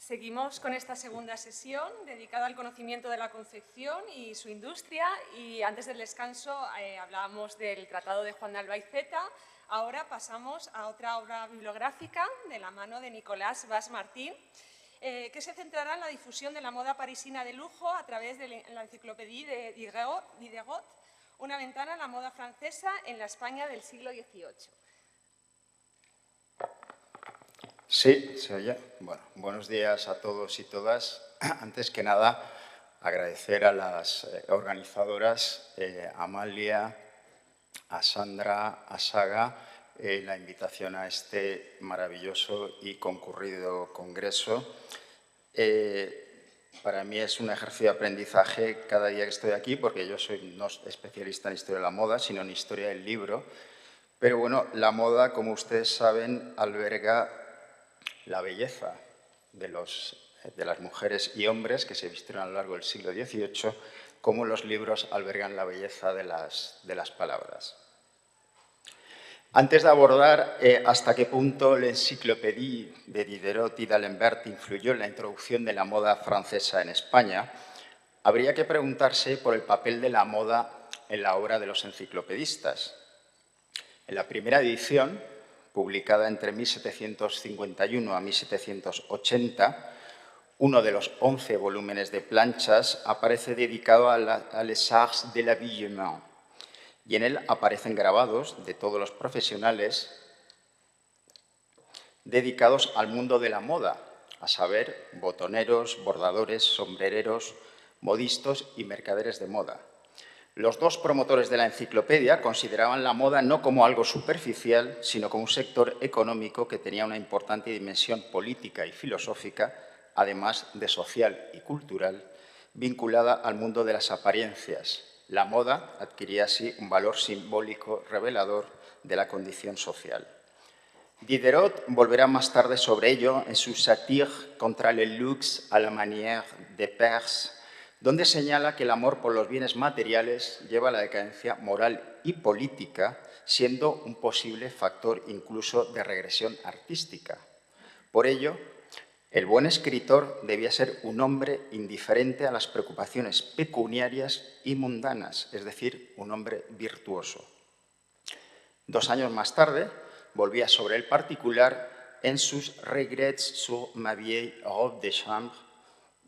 Seguimos con esta segunda sesión dedicada al conocimiento de la confección y su industria. Y antes del descanso hablábamos del Tratado de Juan de Albaiceta. Ahora pasamos a otra obra bibliográfica de la mano de Nicolás Bas-Martin, que se centrará en la difusión de la moda parisina de lujo a través de la Enciclopédie de Diderot, una ventana a la moda francesa en la España del siglo XVIII. Sí, se oye. Bueno, buenos días a todos y todas. Antes que nada, agradecer a las organizadoras, a Amalia, a Sandra, a Saga, la invitación a este maravilloso y concurrido congreso. Para mí es un ejercicio de aprendizaje cada día que estoy aquí, porque yo soy no especialista en historia de la moda, sino en historia del libro. Pero bueno, la moda, como ustedes saben, alberga la belleza de las mujeres y hombres que se vistieron a lo largo del siglo XVIII, como los libros albergan la belleza de las palabras. Antes de abordar hasta qué punto la Enciclopédie de Diderot y d'Alembert influyó en la introducción de la moda francesa en España, habría que preguntarse por el papel de la moda en la obra de los enciclopedistas. En la primera edición, publicada entre 1751 a 1780, uno de los 11 volúmenes de planchas aparece dedicado a les arts de l'habillement, y en él aparecen grabados de todos los profesionales dedicados al mundo de la moda, a saber, botoneros, bordadores, sombrereros, modistos y mercaderes de moda. Los dos promotores de la enciclopedia consideraban la moda no como algo superficial, sino como un sector económico que tenía una importante dimensión política y filosófica, además de social y cultural, vinculada al mundo de las apariencias. La moda adquiría así un valor simbólico revelador de la condición social. Diderot volverá más tarde sobre ello en su Satire contra le luxe à la manière de Perse, donde señala que el amor por los bienes materiales lleva a la decadencia moral y política, siendo un posible factor incluso de regresión artística. Por ello, el buen escritor debía ser un hombre indiferente a las preocupaciones pecuniarias y mundanas, es decir, un hombre virtuoso. 2 años más tarde, volvía sobre el particular en sus Regrets sur ma vieille robe de chambre,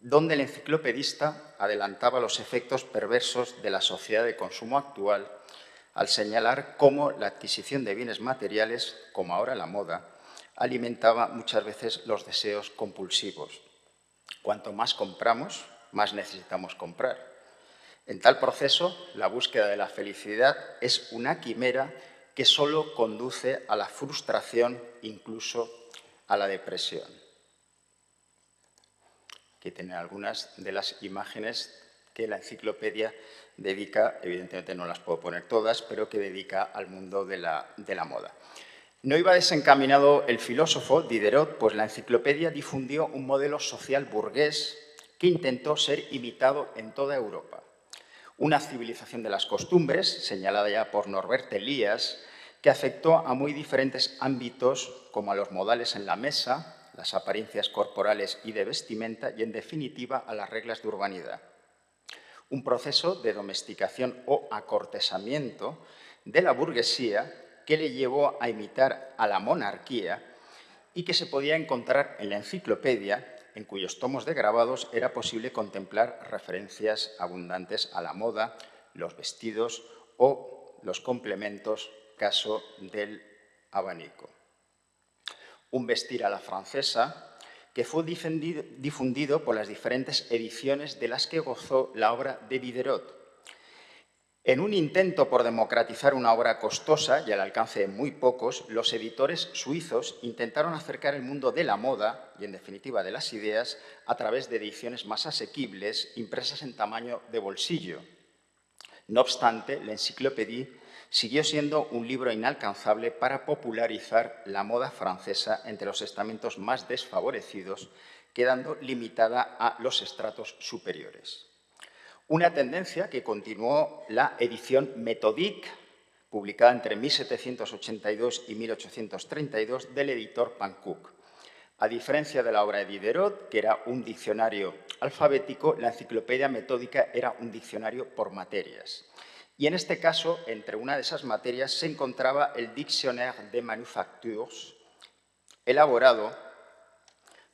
donde el enciclopedista adelantaba los efectos perversos de la sociedad de consumo actual al señalar cómo la adquisición de bienes materiales, como ahora la moda, alimentaba muchas veces los deseos compulsivos. Cuanto más compramos, más necesitamos comprar. En tal proceso, la búsqueda de la felicidad es una quimera que solo conduce a la frustración, incluso a la depresión. Aquí tienen algunas de las imágenes que la enciclopedia dedica, evidentemente no las puedo poner todas, pero que dedica al mundo de la moda. No iba desencaminado el filósofo Diderot, pues la enciclopedia difundió un modelo social burgués que intentó ser imitado en toda Europa. Una civilización de las costumbres, señalada ya por Norbert Elias, que afectó a muy diferentes ámbitos, como a los modales en la mesa, las apariencias corporales y de vestimenta y, en definitiva, a las reglas de urbanidad. Un proceso de domesticación o acortesamiento de la burguesía que le llevó a imitar a la monarquía y que se podía encontrar en la enciclopedia, en cuyos tomos de grabados era posible contemplar referencias abundantes a la moda, los vestidos o los complementos, caso del abanico. Un vestir a la francesa que fue difundido por las diferentes ediciones de las que gozó la obra de Diderot. En un intento por democratizar una obra costosa y al alcance de muy pocos, los editores suizos intentaron acercar el mundo de la moda y, en definitiva, de las ideas a través de ediciones más asequibles, impresas en tamaño de bolsillo. No obstante, la Enciclopédie siguió siendo un libro inalcanzable para popularizar la moda francesa entre los estamentos más desfavorecidos, quedando limitada a los estratos superiores. Una tendencia que continuó la edición Méthodique, publicada entre 1782 y 1832, del editor Panckouke. A diferencia de la obra de Diderot, que era un diccionario alfabético, la enciclopedia metódica era un diccionario por materias. Y en este caso, entre una de esas materias, se encontraba el Dictionnaire des Manufactures, elaborado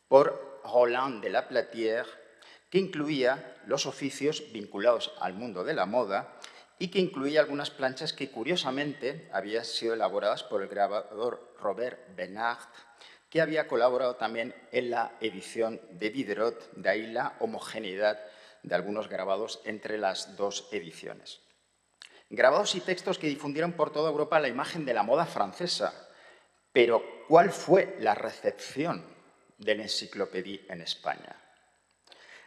por Roland de la Platière, que incluía los oficios vinculados al mundo de la moda y que incluía algunas planchas que, curiosamente, habían sido elaboradas por el grabador Robert Bernard, que había colaborado también en la edición de Diderot, de ahí la homogeneidad de algunos grabados entre las dos ediciones. Grabados y textos que difundieron por toda Europa la imagen de la moda francesa. Pero, ¿cuál fue la recepción del Encyclopédie en España?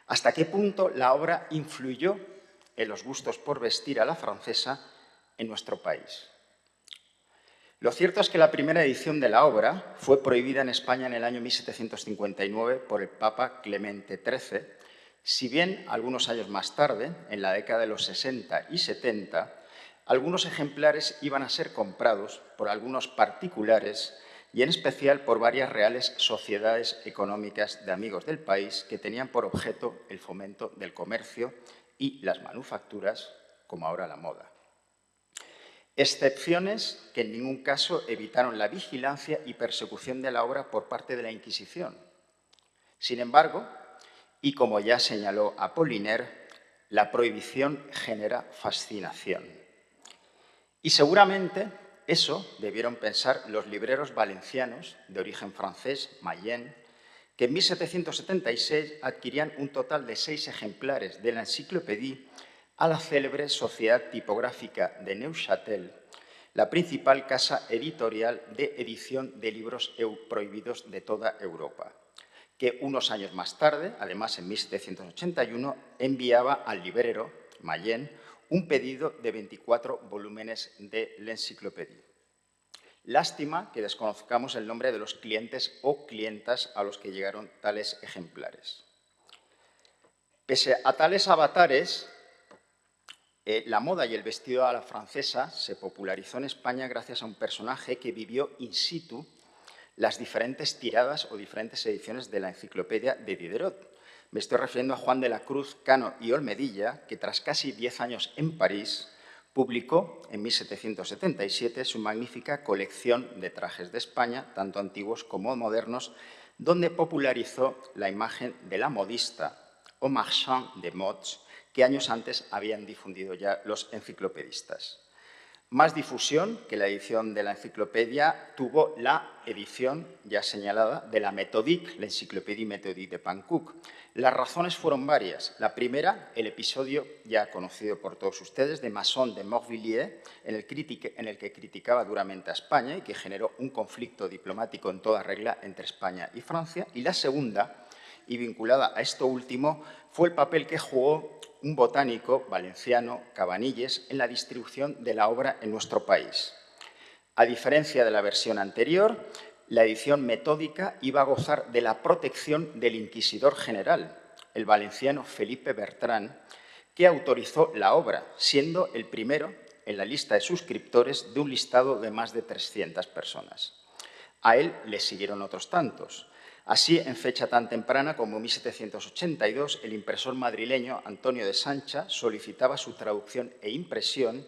¿Hasta qué punto la obra influyó en los gustos por vestir a la francesa en nuestro país? Lo cierto es que la primera edición de la obra fue prohibida en España en el año 1759 por el Papa Clemente XIII, si bien algunos años más tarde, en la década de los 60 y 70, algunos ejemplares iban a ser comprados por algunos particulares y en especial por varias reales sociedades económicas de amigos del país que tenían por objeto el fomento del comercio y las manufacturas, como ahora la moda. Excepciones que en ningún caso evitaron la vigilancia y persecución de la obra por parte de la Inquisición. Sin embargo, y como ya señaló Apollinaire, la prohibición genera fascinación. Y seguramente eso debieron pensar los libreros valencianos de origen francés, Mayenne, que en 1776 adquirían un total de 6 ejemplares de la Encyclopédie a la célebre Sociedad Tipográfica de Neuchâtel, la principal casa editorial de edición de libros prohibidos de toda Europa, que unos años más tarde, además en 1781, enviaba al librero Mayenne un pedido de 24 volúmenes de l'Encyclopédie. Lástima que desconozcamos el nombre de los clientes o clientas a los que llegaron tales ejemplares. Pese a tales avatares, la moda y el vestido a la francesa se popularizó en España gracias a un personaje que vivió in situ las diferentes tiradas o diferentes ediciones de la enciclopedia de Diderot. Me estoy refiriendo a Juan de la Cruz, Cano y Olmedilla, que tras casi 10 años en París publicó en 1777 su magnífica colección de trajes de España, tanto antiguos como modernos, donde popularizó la imagen de la modista o marchand de modes que años antes habían difundido ya los enciclopedistas. Más difusión que la edición de la enciclopedia tuvo la edición ya señalada de la Méthodique, la Encyclopédie Méthodique de Panckouke. Las razones fueron varias. La primera, el episodio ya conocido por todos ustedes de Masson de Morvilliers, en el que criticaba duramente a España y que generó un conflicto diplomático en toda regla entre España y Francia. Y la segunda, y vinculada a esto último, fue el papel que jugó un botánico valenciano, Cabanilles, en la distribución de la obra en nuestro país. A diferencia de la versión anterior, la edición metódica iba a gozar de la protección del inquisidor general, el valenciano Felipe Bertrán, que autorizó la obra, siendo el primero en la lista de suscriptores de un listado de más de 300 personas. A él le siguieron otros tantos. Así, en fecha tan temprana como 1782, el impresor madrileño Antonio de Sancha solicitaba su traducción e impresión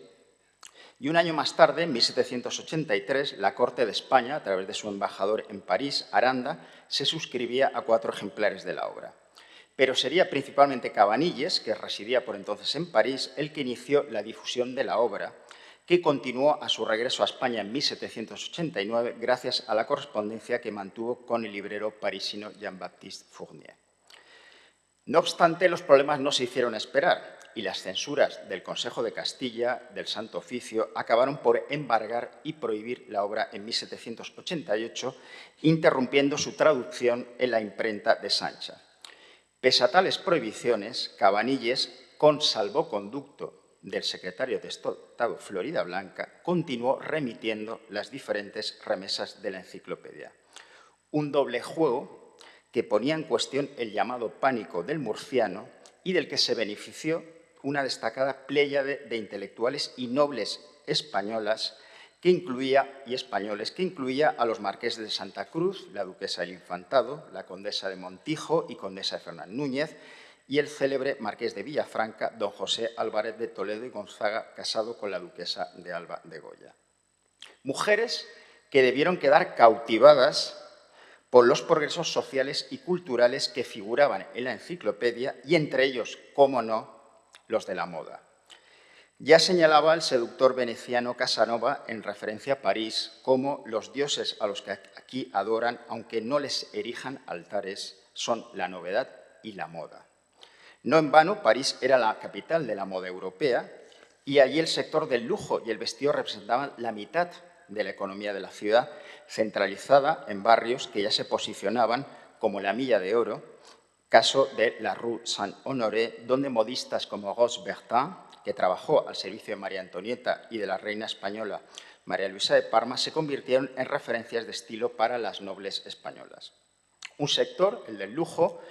y un año más tarde, en 1783, la Corte de España, a través de su embajador en París, Aranda, se suscribía a 4 ejemplares de la obra. Pero sería principalmente Cabanilles, que residía por entonces en París, el que inició la difusión de la obra, que continuó a su regreso a España en 1789 gracias a la correspondencia que mantuvo con el librero parisino Jean-Baptiste Fournier. No obstante, los problemas no se hicieron esperar y las censuras del Consejo de Castilla, del Santo Oficio, acabaron por embargar y prohibir la obra en 1788, interrumpiendo su traducción en la imprenta de Sancha. Pese a tales prohibiciones, Cabanilles, con salvoconducto del secretario de Estado Floridablanca, continuó remitiendo las diferentes remesas de la enciclopedia. Un doble juego que ponía en cuestión el llamado pánico del murciano y del que se benefició una destacada pléyade de intelectuales y nobles españolas y españoles, que incluía a los marqueses de Santa Cruz, la duquesa del Infantado, la condesa de Montijo y condesa de Fernán Núñez, y el célebre marqués de Villafranca, don José Álvarez de Toledo y Gonzaga, casado con la duquesa de Alba de Goya. Mujeres que debieron quedar cautivadas por los progresos sociales y culturales que figuraban en la enciclopedia y entre ellos, cómo no, los de la moda. Ya señalaba el seductor veneciano Casanova en referencia a París como los dioses a los que aquí adoran, aunque no les erijan altares, son la novedad y la moda. No en vano, París era la capital de la moda europea y allí el sector del lujo y el vestido representaban la mitad de la economía de la ciudad, centralizada en barrios que ya se posicionaban como la Milla de Oro, caso de la Rue Saint-Honoré, donde modistas como Rose Bertin, que trabajó al servicio de María Antonieta y de la reina española María Luisa de Parma, se convirtieron en referencias de estilo para las nobles españolas. Un sector, el del lujo,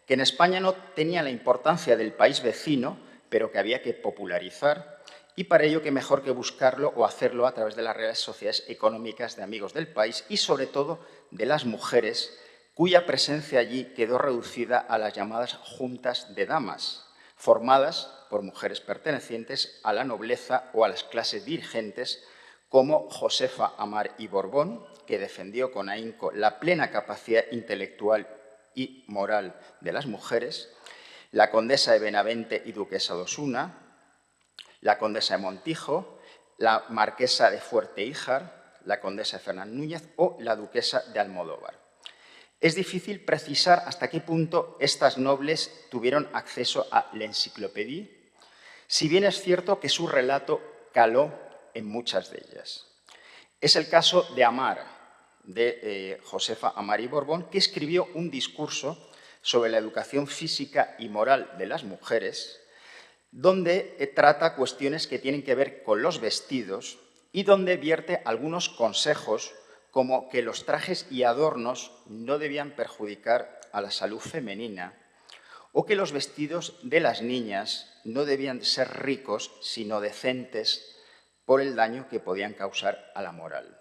que en España no tenía la importancia del país vecino, pero que había que popularizar, y para ello que mejor que buscarlo o hacerlo a través de las reales sociedades económicas de amigos del país y, sobre todo, de las mujeres, cuya presencia allí quedó reducida a las llamadas juntas de damas, formadas por mujeres pertenecientes a la nobleza o a las clases dirigentes, como Josefa Amar y Borbón, que defendió con ahínco la plena capacidad intelectual y moral de las mujeres, la condesa de Benavente y duquesa de Osuna, la condesa de Montijo, la marquesa de Fuerte-Híjar, la condesa de Fernán Núñez o la duquesa de Almodóvar. Es difícil precisar hasta qué punto estas nobles tuvieron acceso a la enciclopedia, si bien es cierto que su relato caló en muchas de ellas. Es el caso de Amar, de Josefa Amar y Borbón, que escribió un discurso sobre la educación física y moral de las mujeres, donde trata cuestiones que tienen que ver con los vestidos y donde vierte algunos consejos como que los trajes y adornos no debían perjudicar a la salud femenina o que los vestidos de las niñas no debían ser ricos, sino decentes por el daño que podían causar a la moral.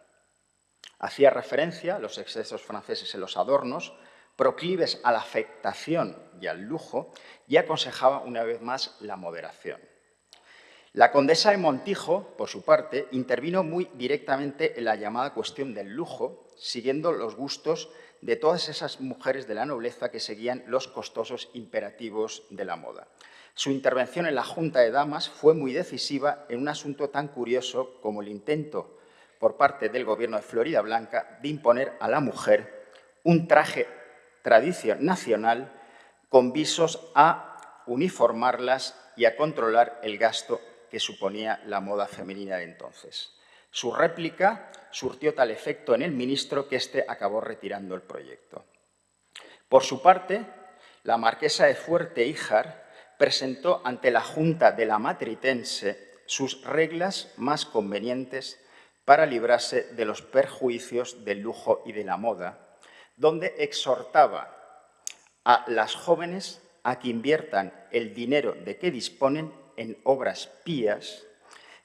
Hacía referencia a los excesos franceses en los adornos, proclives a la afectación y al lujo, y aconsejaba una vez más la moderación. La condesa de Montijo, por su parte, intervino muy directamente en la llamada cuestión del lujo, siguiendo los gustos de todas esas mujeres de la nobleza que seguían los costosos imperativos de la moda. Su intervención en la Junta de Damas fue muy decisiva en un asunto tan curioso como el intento por parte del gobierno de Florida Blanca de imponer a la mujer un traje tradición nacional con visos a uniformarlas y a controlar el gasto que suponía la moda femenina de entonces. Su réplica surtió tal efecto en el ministro que éste acabó retirando el proyecto. Por su parte, la marquesa de Fuerte-Híjar presentó ante la Junta de la Matritense sus reglas más convenientes para librarse de los perjuicios del lujo y de la moda, donde exhortaba a las jóvenes a que inviertan el dinero de que disponen en obras pías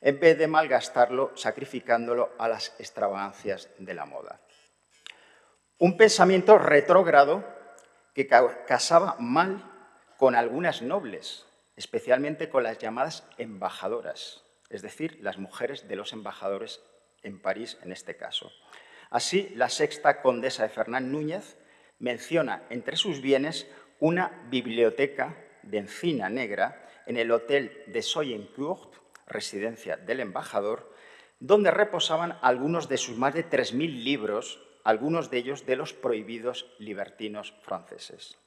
en vez de malgastarlo sacrificándolo a las extravagancias de la moda. Un pensamiento retrógrado que casaba mal con algunas nobles, especialmente con las llamadas embajadoras, es decir, las mujeres de los embajadores en París en este caso. Así, la sexta condesa de Fernán Núñez menciona entre sus bienes una biblioteca de encina negra en el Hotel de Soyencourt, residencia del embajador, donde reposaban algunos de sus más de 3.000 libros, algunos de ellos de los prohibidos libertinos franceses.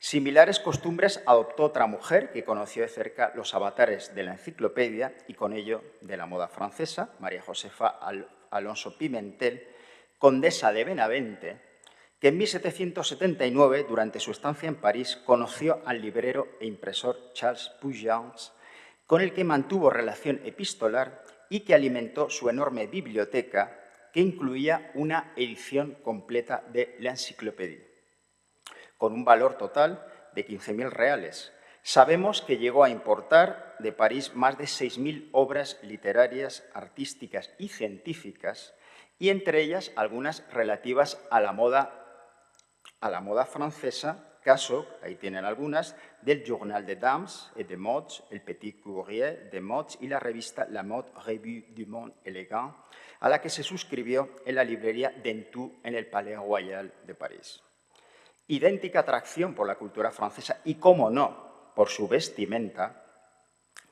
Similares costumbres adoptó otra mujer que conoció de cerca los avatares de la enciclopedia y con ello de la moda francesa, María Josefa Alonso Pimentel, condesa de Benavente, que en 1779, durante su estancia en París, conoció al librero e impresor Charles Pugins, con el que mantuvo relación epistolar y que alimentó su enorme biblioteca, que incluía una edición completa de la enciclopedia, con un valor total de 15.000 reales, Sabemos que llegó a importar de París más de 6.000 obras literarias, artísticas y científicas, y entre ellas algunas relativas a la moda francesa, caso, ahí tienen algunas, del Journal des Dames et des Modes, el Petit Courrier des Modes y la revista La Mode Revue du Monde Élégant, a la que se suscribió en la librería Dentou en el Palais Royal de París. Idéntica atracción por la cultura francesa y, cómo no, por su vestimenta,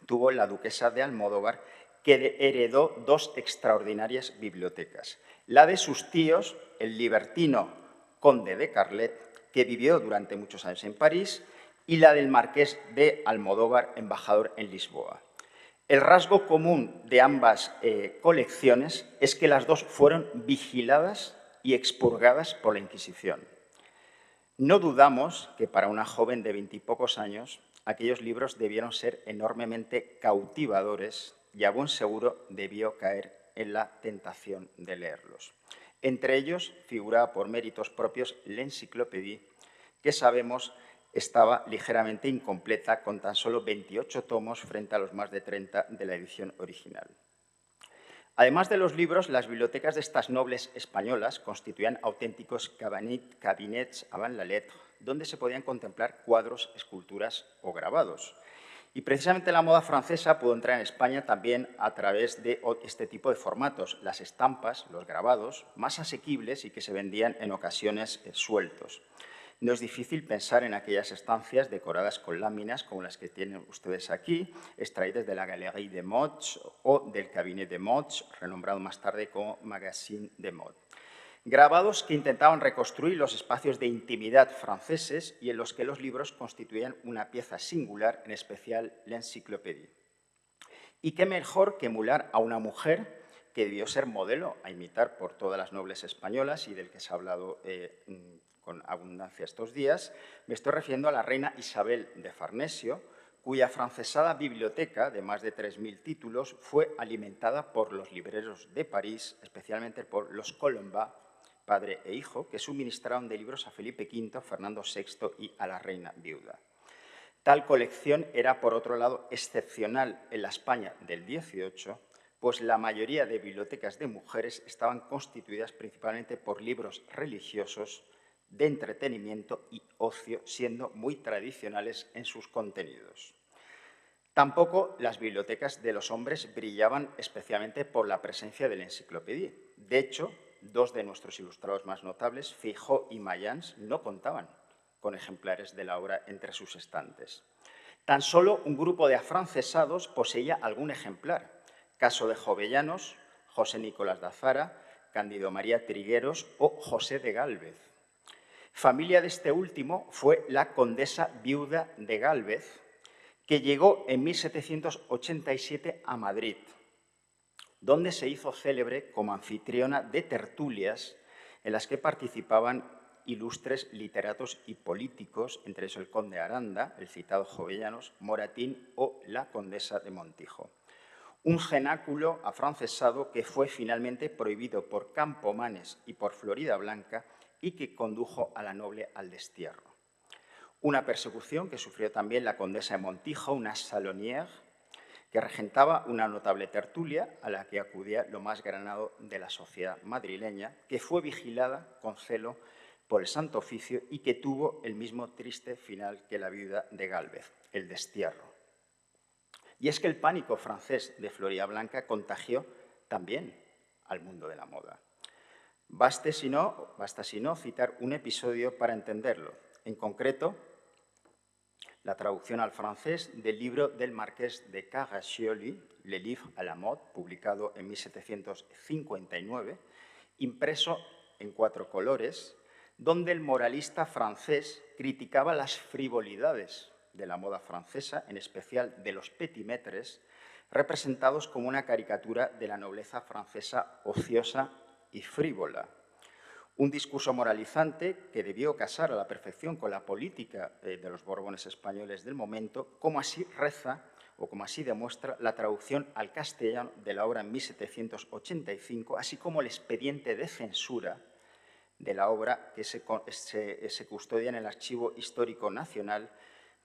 tuvo la duquesa de Almodóvar, que heredó dos extraordinarias bibliotecas. La de sus tíos, el libertino conde de Carlet, que vivió durante muchos años en París, y la del marqués de Almodóvar, embajador en Lisboa. El rasgo común de ambas colecciones es que las dos fueron vigiladas y expurgadas por la Inquisición. No dudamos que para una joven de 20 y pocos años aquellos libros debieron ser enormemente cautivadores y a buen seguro debió caer en la tentación de leerlos. Entre ellos figuraba por méritos propios l'Encyclopédie, que sabemos estaba ligeramente incompleta con tan solo 28 tomos frente a los más de 30 de la edición original. Además de los libros, las bibliotecas de estas nobles españolas constituían auténticos cabinets avant la lettre, donde se podían contemplar cuadros, esculturas o grabados. Y precisamente la moda francesa pudo entrar en España también a través de este tipo de formatos, las estampas, los grabados, más asequibles y que se vendían en ocasiones sueltos. No es difícil pensar en aquellas estancias decoradas con láminas como las que tienen ustedes aquí, extraídas de la Galerie des Modes o del Cabinet des Modes, renombrado más tarde como Magazine des Modes. Grabados que intentaban reconstruir los espacios de intimidad franceses y en los que los libros constituían una pieza singular, en especial la Encyclopédie. Y qué mejor que emular a una mujer que debió ser modelo a imitar por todas las nobles españolas y del que se ha hablado con abundancia estos días. Me estoy refiriendo a la reina Isabel de Farnesio, cuya afrancesada biblioteca de más de 3.000 títulos fue alimentada por los libreros de París, especialmente por los Colomba, padre e hijo, que suministraron de libros a Felipe V, Fernando VI y a la reina viuda. Tal colección era, por otro lado, excepcional en la España del XVIII, pues la mayoría de bibliotecas de mujeres estaban constituidas principalmente por libros religiosos, de entretenimiento y ocio, siendo muy tradicionales en sus contenidos. Tampoco las bibliotecas de los hombres brillaban especialmente por la presencia de la Encyclopédie. De hecho, dos de nuestros ilustrados más notables, Feijó y Mayans, no contaban con ejemplares de la obra entre sus estantes. Tan solo un grupo de afrancesados poseía algún ejemplar, caso de Jovellanos, José Nicolás de Azara, Cándido María Trigueros o José de Gálvez. Familia de este último fue la condesa viuda de Gálvez, que llegó en 1787 a Madrid, donde se hizo célebre como anfitriona de tertulias en las que participaban ilustres literatos y políticos, entre ellos el conde Aranda, el citado Jovellanos, Moratín o la condesa de Montijo. Un cenáculo afrancesado que fue finalmente prohibido por Campomanes y por Floridablanca y que condujo a la noble al destierro. Una persecución que sufrió también la condesa de Montijo, una salonière, que regentaba una notable tertulia a la que acudía lo más granado de la sociedad madrileña, que fue vigilada con celo por el Santo Oficio y que tuvo el mismo triste final que la viuda de Gálvez, el destierro. Y es que el pánico francés de Floridablanca contagió también al mundo de la moda. Basta si no citar un episodio para entenderlo. En concreto, la traducción al francés del libro del marqués de Caraccioli, Le Livre à la Mode, publicado en 1759, impreso en 4 colores, donde el moralista francés criticaba las frivolidades de la moda francesa, en especial de los petimetres, representados como una caricatura de la nobleza francesa ociosa y frívola. Un discurso moralizante que debió casar a la perfección con la política de los Borbones españoles del momento, como así reza o como así demuestra la traducción al castellano de la obra en 1785, así como el expediente de censura de la obra que se custodia en el Archivo Histórico Nacional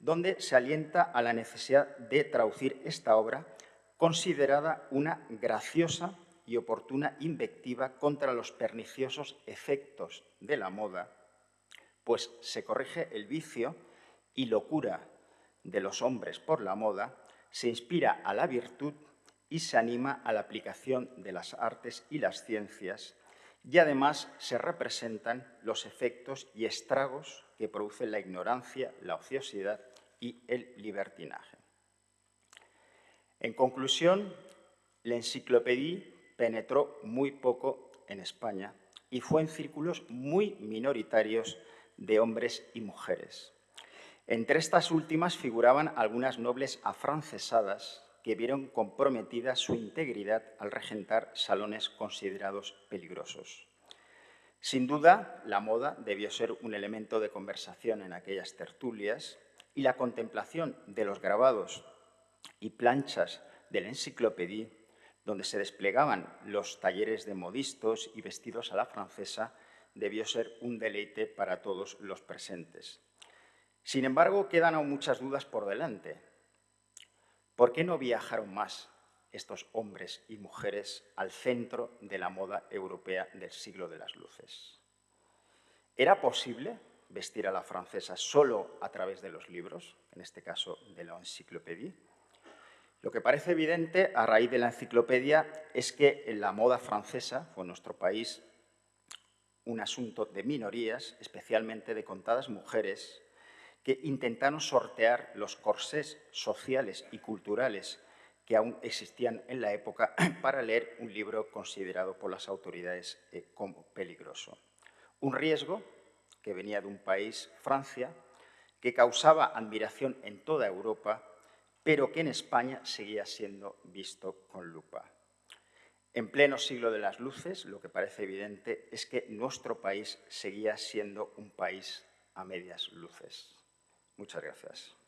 donde se alienta a la necesidad de traducir esta obra, considerada una graciosa y oportuna invectiva contra los perniciosos efectos de la moda, pues se corrige el vicio y locura de los hombres por la moda, se inspira a la virtud y se anima a la aplicación de las artes y las ciencias, y además se representan los efectos y estragos que producen la ignorancia, la ociosidad y el libertinaje. En conclusión, la enciclopedia penetró muy poco en España y fue en círculos muy minoritarios de hombres y mujeres. Entre estas últimas figuraban algunas nobles afrancesadas que vieron comprometida su integridad al regentar salones considerados peligrosos. Sin duda, la moda debió ser un elemento de conversación en aquellas tertulias y la contemplación de los grabados y planchas de la enciclopedia, donde se desplegaban los talleres de modistos y vestidos a la francesa, debió ser un deleite para todos los presentes. Sin embargo, quedan aún muchas dudas por delante. ¿Por qué no viajaron más estos hombres y mujeres al centro de la moda europea del siglo de las luces? ¿Era posible vestir a la francesa solo a través de los libros, en este caso de la enciclopedia? Lo que parece evidente a raíz de la enciclopedia es que en la moda francesa fue en nuestro país un asunto de minorías, especialmente de contadas mujeres, que intentaron sortear los corsés sociales y culturales que aún existían en la época para leer un libro considerado por las autoridades como peligroso. Un riesgo que venía de un país, Francia, que causaba admiración en toda Europa, pero que en España seguía siendo visto con lupa. En pleno siglo de las luces, lo que parece evidente es que nuestro país seguía siendo un país a medias luces. Muchas gracias.